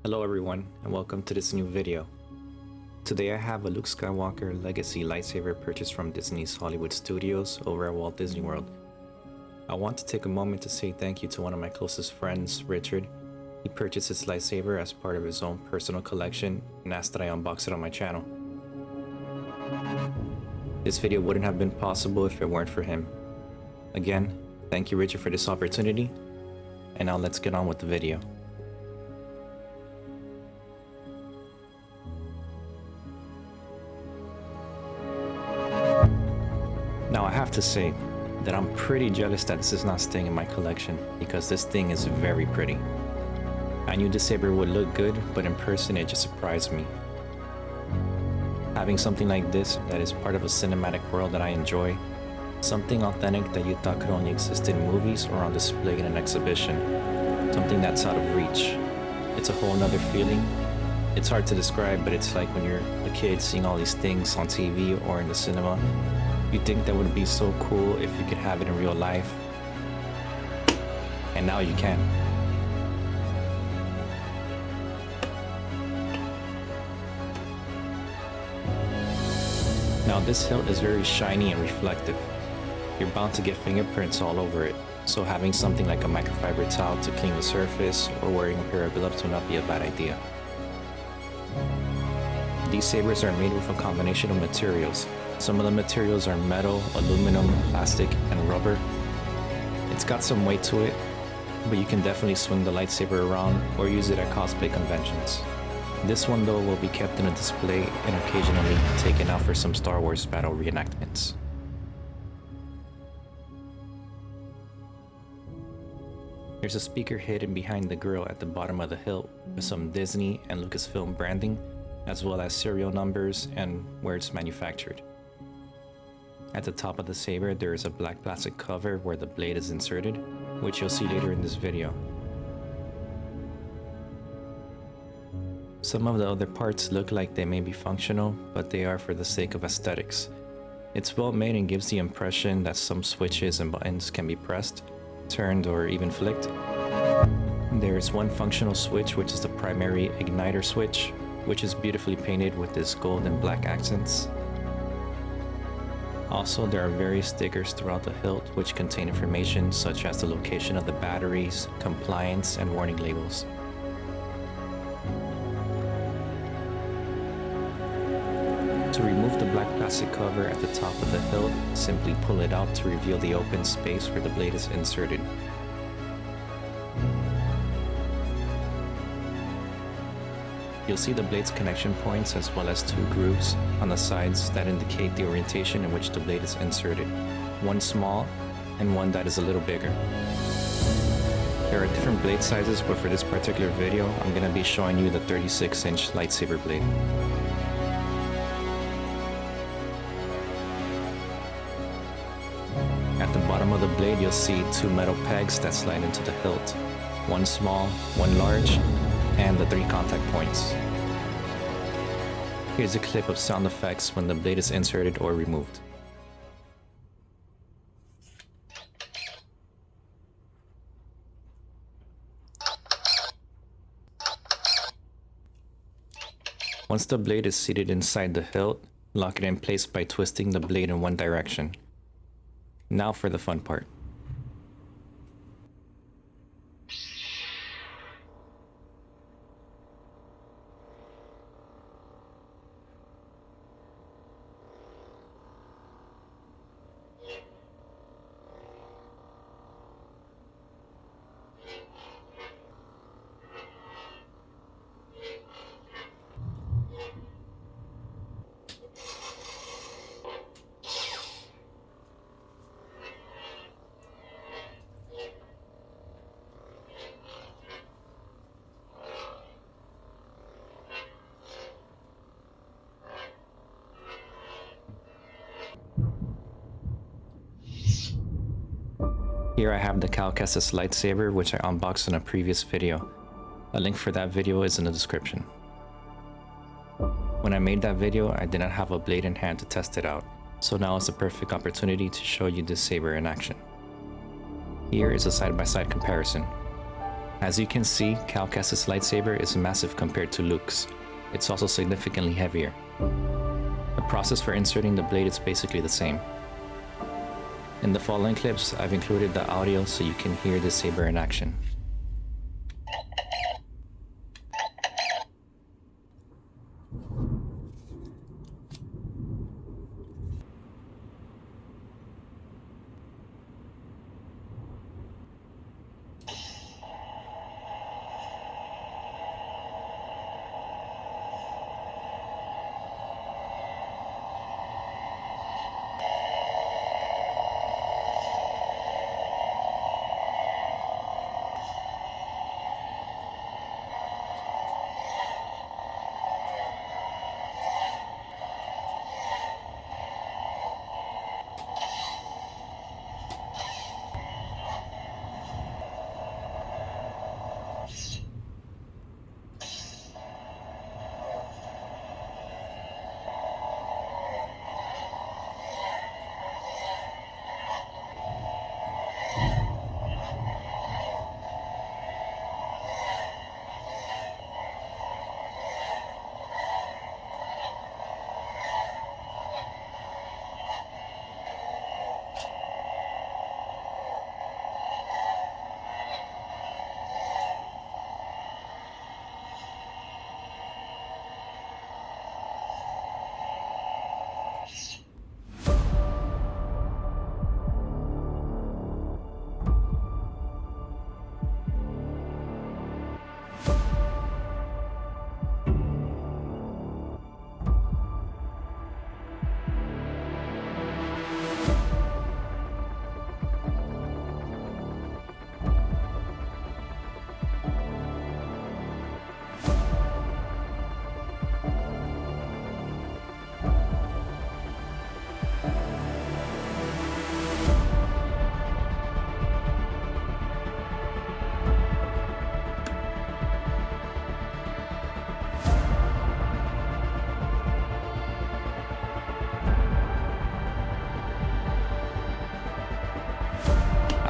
Hello everyone, and welcome to this new video. Today I have a Luke Skywalker Legacy Lightsaber purchased from Disney's Hollywood Studios over at Walt Disney World. I want to take a moment to say thank you to one of my closest friends, Richard. He purchased this lightsaber as part of his own personal collection and asked that I unbox it on my channel. This video wouldn't have been possible if it weren't for him. Again, thank you Richard for this opportunity, and now let's get on with the video. Now I have to say that I'm pretty jealous that this is not staying in my collection because this thing is very pretty. I knew this saber would look good, but in person it just surprised me. Having something like this that is part of a cinematic world that I enjoy, something authentic that you thought could only exist in movies or on display in an exhibition, something that's out of reach. It's a whole nother feeling. It's hard to describe, but it's like when you're a kid seeing all these things on TV or in the cinema. You think that would be so cool if you could have it in real life, and now you can. Now this hilt is very shiny and reflective. You're bound to get fingerprints all over it, so having something like a microfiber towel to clean the surface or wearing a pair of gloves would not be a bad idea. These sabers are made with a combination of materials. Some of the materials are metal, aluminum, plastic, and rubber. It's got some weight to it, but you can definitely swing the lightsaber around or use it at cosplay conventions. This one though will be kept in a display and occasionally taken out for some Star Wars battle reenactments. There's a speaker hidden behind the grille at the bottom of the hilt with some Disney and Lucasfilm branding, as well as serial numbers and where it's manufactured. At the top of the saber, there is a black plastic cover where the blade is inserted, which you'll see later in this video. Some of the other parts look like they may be functional, but they are for the sake of aesthetics. It's well made and gives the impression that some switches and buttons can be pressed, turned, or even flicked. There is one functional switch, which is the primary igniter switch, which is beautifully painted with this gold and black accents. Also, there are various stickers throughout the hilt which contain information such as the location of the batteries, compliance, and warning labels. To remove the black plastic cover at the top of the hilt, simply pull it out to reveal the open space where the blade is inserted. You'll see the blade's connection points as well as two grooves on the sides that indicate the orientation in which the blade is inserted. One small and one that is a little bigger. There are different blade sizes, but for this particular video, I'm going to be showing you the 36-inch lightsaber blade. At the bottom of the blade, you'll see two metal pegs that slide into the hilt. One small, one large, and the 3 contact points. Here's a clip of sound effects when the blade is inserted or removed. Once the blade is seated inside the hilt, lock it in place by twisting the blade in one direction. Now for the fun part. Here I have the Cal Kestis lightsaber, which I unboxed in a previous video. A link for that video is in the description. When I made that video, I did not have a blade in hand to test it out, so now is the perfect opportunity to show you this saber in action. Here is a side-by-side comparison. As you can see, Cal Kestis' lightsaber is massive compared to Luke's. It's also significantly heavier. The process for inserting the blade is basically the same. In the following clips, I've included the audio so you can hear the saber in action.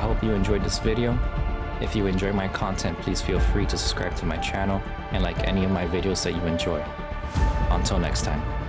I hope you enjoyed this video. If you enjoy my content, please feel free to subscribe to my channel and like any of my videos that you enjoy. Until next time.